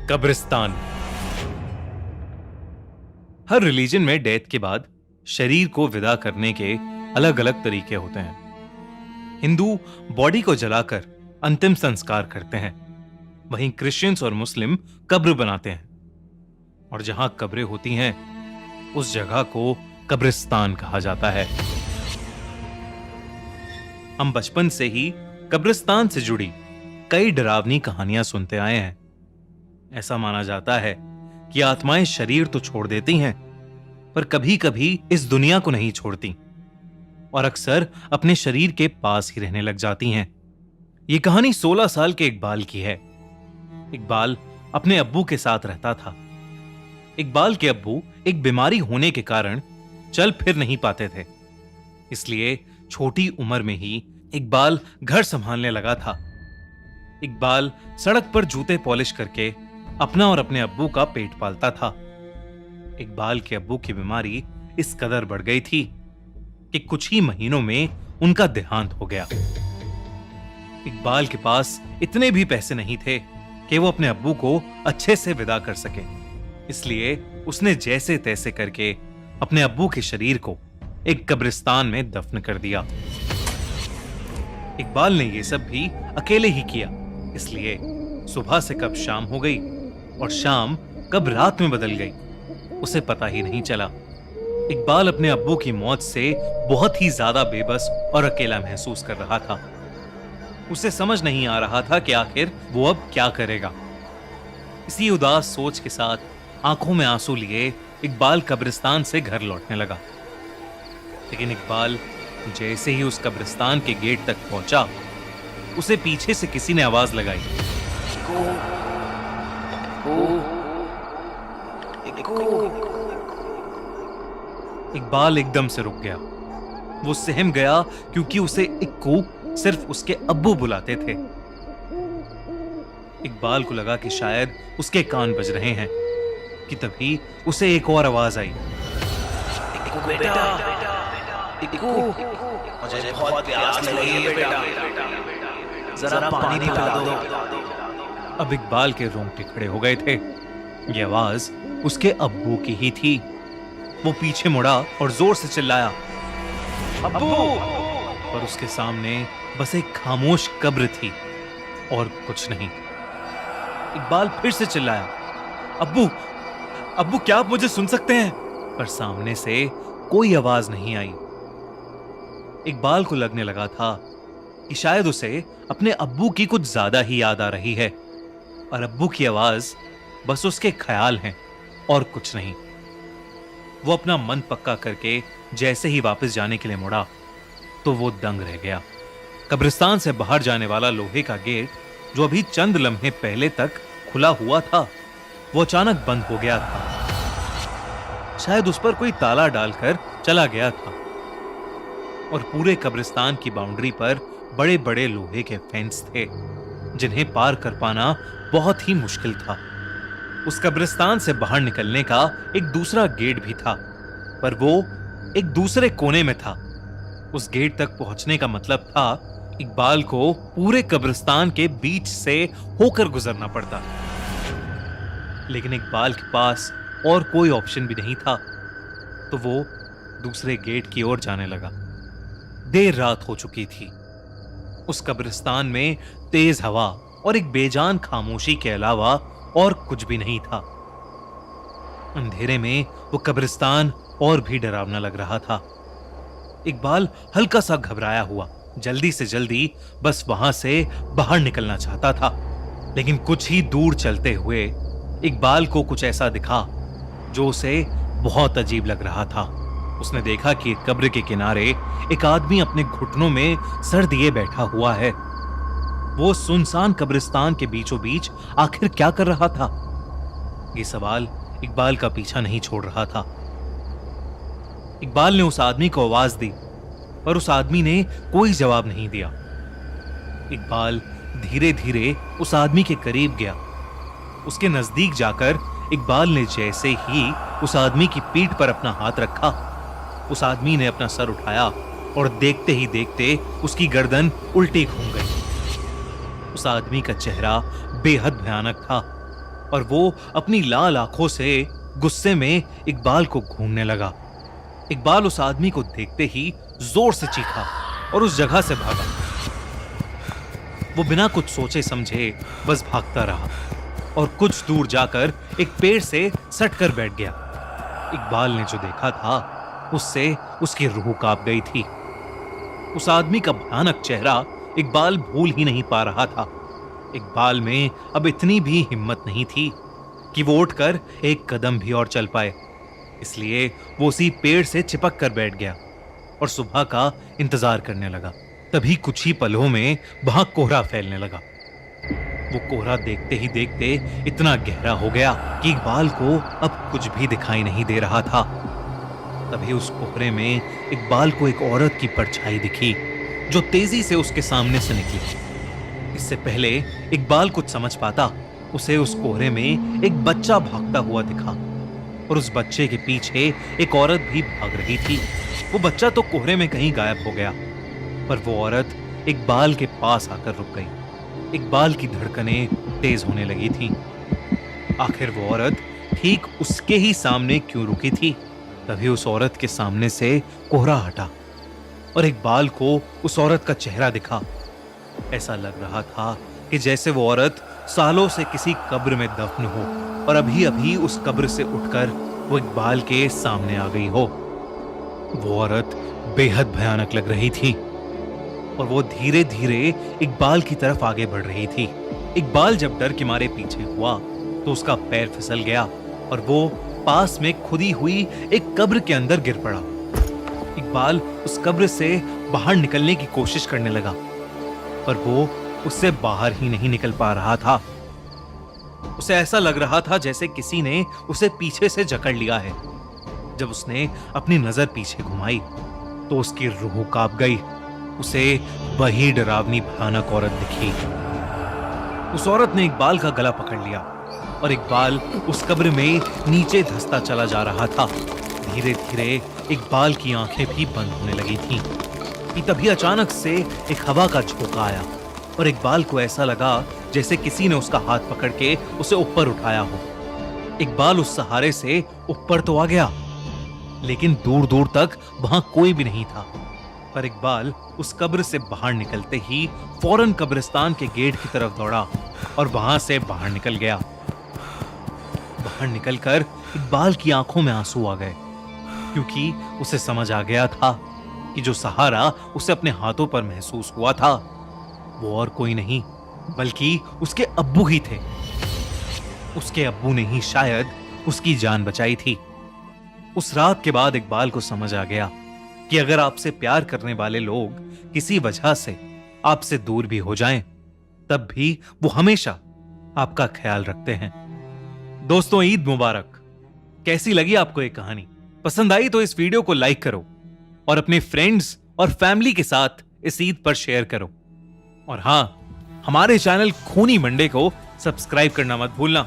कब्रिस्तान। हर रिलीजन में डेथ के बाद शरीर को विदा करने के अलग अलग तरीके होते हैं। हिंदू बॉडी को जलाकर अंतिम संस्कार करते हैं, वहीं क्रिश्चियंस और मुस्लिम कब्र बनाते हैं, और जहां कब्रें होती हैं उस जगह को कब्रिस्तान कहा जाता है। हम बचपन से ही कब्रिस्तान से जुड़ी कई डरावनी कहानियां सुनते आए हैं। ऐसा माना जाता है कि आत्माएं शरीर तो छोड़ देती हैं, पर कभी कभी इस दुनिया को नहीं छोड़ती और अक्सर अपने शरीर के पास ही रहने लग जाती हैं। यह कहानी 16 साल के इकबाल की है। इकबाल अपने अब्बू के साथ रहता था। इकबाल के अब्बू एक बीमारी होने के कारण चल फिर नहीं पाते थे, इसलिए छोटी उम्र में ही इकबाल घर संभालने लगा था। इकबाल सड़क पर जूते पॉलिश करके अपना और अपने अब्बू का पेट पालता था। इकबाल के अब्बू की बीमारी इस कदर बढ़ गई थी कि कुछ ही महीनों में उनका देहांत हो गया। इकबाल के पास इतने भी पैसे नहीं थे कि वो अपने अब्बू को अच्छे से विदा कर सके, इसलिए उसने जैसे तैसे करके अपने अब्बू के शरीर को एक कब्रिस्तान में दफन कर दिया। इकबाल ने यह सब भी अकेले ही किया, इसलिए सुबह से कब शाम हो गई और शाम कब रात में बदल गई उसे पता ही नहीं चला। इकबाल अपने अब्बू की मौत से बहुत ही ज्यादा बेबस और अकेला महसूस कर रहा था। उसे समझ नहीं आ रहा था कि आखिर वो अब क्या करेगा। इसी उदास सोच के साथ आंखों में आंसू लिए इकबाल कब्रिस्तान से घर लौटने लगा। लेकिन इकबाल जैसे ही उस कब्रिस्तान के गेट तक पहुंचा, उसे पीछे से किसी ने आवाज लगाई, इकबाल एकदम से रुक गया। वो सहम गया क्योंकि उसे इक्कू सिर्फ उसके अब्बू बुलाते थे। इकबाल को लगा कि शायद उसके कान बज रहे हैं कि तभी उसे एक और आवाज आई, इक्कू बेटा, इक्कू, मुझे बहुत प्यास लगी है बेटा, जरा पानी पिला दो। अब इकबाल के रोंगटे खड़े हो गए थे। यह आवाज उसके अब्बू की ही थी। वो पीछे मुड़ा और जोर से चिल्लाया, अब्बू! पर उसके सामने बस एक खामोश कब्र थी और कुछ नहीं। इकबाल फिर से चिल्लाया, अब्बू! अब्बू, क्या आप मुझे सुन सकते हैं? पर सामने से कोई आवाज नहीं आई। इकबाल को लगने लगा था कि शायद उसे अपने अब्बू की कुछ ज्यादा ही याद आ रही है और अब्बू की आवाज बस उसके ख्याल हैं और कुछ नहीं। वो अपना मन पक्का करके जैसे ही वापस जाने के लिए मुड़ा तो वो दंग रह गया। कब्रिस्तान से बाहर जाने वाला लोहे का गेट, जो अभी चंद लम्हे पहले तक खुला हुआ था, वो अचानक बंद हो गया था। शायद उस पर कोई ताला डालकर चला गया था और पूरे कब्रिस्तान की बाउंड्री पर बड़े बड़े लोहे के फेंस थे जिन्हें पार कर पाना बहुत ही मुश्किल था। उस कब्रिस्तान से बाहर निकलने का एक दूसरा गेट भी था, पर वो एक दूसरे कोने में था। उस गेट तक पहुंचने का मतलब था इकबाल को पूरे कब्रिस्तान के बीच से होकर गुजरना पड़ता। लेकिन इकबाल के पास और कोई ऑप्शन भी नहीं था, तो वो दूसरे गेट की ओर जाने लगा। देर रात हो चुकी थी। उस कब्रिस्तान में तेज हवा और एक बेजान खामोशी के अलावा और कुछ भी नहीं था। अंधेरे में वो कब्रिस्तान और भी डरावना लग रहा था। इकबाल हल्का सा घबराया हुआ जल्दी से जल्दी बस वहां से बाहर निकलना चाहता था। लेकिन कुछ ही दूर चलते हुए इकबाल को कुछ ऐसा दिखा जो उसे बहुत अजीब लग रहा था। उसने देखा कि कब्र के किनारे एक आदमी अपने घुटनों में सर दिए बैठा हुआ है। वो सुनसान कब्रिस्तान के बीचों बीच आखिर क्या कर रहा था? ये सवाल इकबाल का पीछा नहीं छोड़ रहा था। इकबाल ने उस आदमी को आवाज दी, पर उस आदमी ने कोई जवाब नहीं दिया। इकबाल धीरे धीरे उस आदमी के करीब गया। उसके नजदीक जाकर इकबाल ने जैसे ही उस आदमी की पीठ पर अपना हाथ रखा, उस आदमी ने अपना सर उठाया और देखते ही देखते उसकी गर्दन उल्टी घूम गई। उस आदमी का चेहरा बेहद भयानक था। और वो अपनी लाल आंखों से गुस्से में इकबाल को घूरने लगा। इकबाल उस आदमी को देखते ही जोर से चीखा और उस जगह से भागा। वो बिना कुछ सोचे समझे बस भागता रहा और कुछ दूर जाकर एक पेड़ से सट कर बैठ गया। इकबाल ने जो देखा था उससे उसकी रूह कांप गई थी। उस आदमी का भयानक चेहरा इकबाल भूल ही नहीं पा रहा था। इकबाल में अब इतनी भी हिम्मत नहीं थी कि वो उठकर एक कदम भी और चल पाए, इसलिए वो उसी पेड़ से चिपक कर बैठ गया और सुबह का इंतजार करने लगा। तभी कुछ ही पलों में वहां कोहरा फैलने लगा। वो कोहरा देखते ही देखते इतना गहरा हो गया कि इकबाल को अब कुछ भी दिखाई नहीं दे रहा था। तभी उस कोहरे में इकबाल को एक औरत की परछाई दिखी जो तेजी से उसके सामने से निकली। इससे पहले इकबाल कुछ समझ पाता, उसे उस कोहरे में एक बच्चा भागता हुआ दिखा और उस बच्चे के पीछे एक औरत भी भाग रही थी। वो बच्चा तो कोहरे में कहीं गायब हो गया, पर वो औरत इकबाल के पास आकर रुक गई। इकबाल की धड़कनें तेज होने लगी थीं। आखिर वो औरत ठीक उसके ही सामने क्यों रुकी थी? तभी उस औरत के सामने से कोहरा हटा और इकबाल को उस औरत का चेहरा दिखा। ऐसा लग रहा था कि जैसे वो औरत सालों से किसी कब्र में दफन हो और अभी अभी उस कब्र से उठकर वो इकबाल के सामने आ गई हो। वो औरत बेहद भयानक लग रही थी और वो धीरे धीरे इकबाल की तरफ आगे बढ़ रही थी। इकबाल जब डर के मारे पीछे हुआ तो उसका पैर फिसल गया और वो पास में खुदी हुई एक कब्र के अंदर गिर पड़ा। इकबाल उस कब्र से बाहर निकलने की कोशिश करने लगा, पर वो उससे बाहर ही नहीं निकल पा रहा था। उसे ऐसा लग रहा था जैसे किसी ने उसे पीछे से जकड़ लिया है। जब उसने अपनी नजर पीछे घुमाई तो उसकी रूह कांप गई। उसे वही डरावनी भयानक औरत दिखी। उस औरत ने इकबाल का गला पकड़ लिया और इकबाल उस कब्र में नीचे धंसता चला जा रहा था। धीरे धीरे इकबाल की आंखें भी बंद होने लगी थीं कि तभी अचानक से एक हवा का झोंका आया और इकबाल को ऐसा लगा जैसे किसी ने उसका हाथ पकड़ के उसे ऊपर उठाया हो। इकबाल उस सहारे से ऊपर तो आ गया, लेकिन दूर दूर तक वहां कोई भी नहीं था। पर इकबाल उस कब्र से बाहर निकलते ही फौरन कब्रिस्तान के गेट की तरफ दौड़ा और वहां से बाहर निकल गया। बाहर निकलकर इकबाल की आंखों में आंसू आ गए, क्योंकि उसे समझ आ गया था कि जो सहारा उसे अपने हाथों पर महसूस हुआ था वो और कोई नहीं बल्कि उसके अब्बू ही थे। उसके अब्बू ने ही शायद उसकी जान बचाई थी। उस रात के बाद इकबाल को समझ आ गया कि अगर आपसे प्यार करने वाले लोग किसी वजह से आपसे दूर भी हो जाएं, तब भी वो हमेशा आपका ख्याल रखते हैं। दोस्तों, ईद मुबारक। कैसी लगी आपको ये कहानी? पसंद आई तो इस वीडियो को लाइक करो और अपने फ्रेंड्स और फैमिली के साथ इस ईद पर शेयर करो। और हां, हमारे चैनल खूनी मंडे को सब्सक्राइब करना मत भूलना।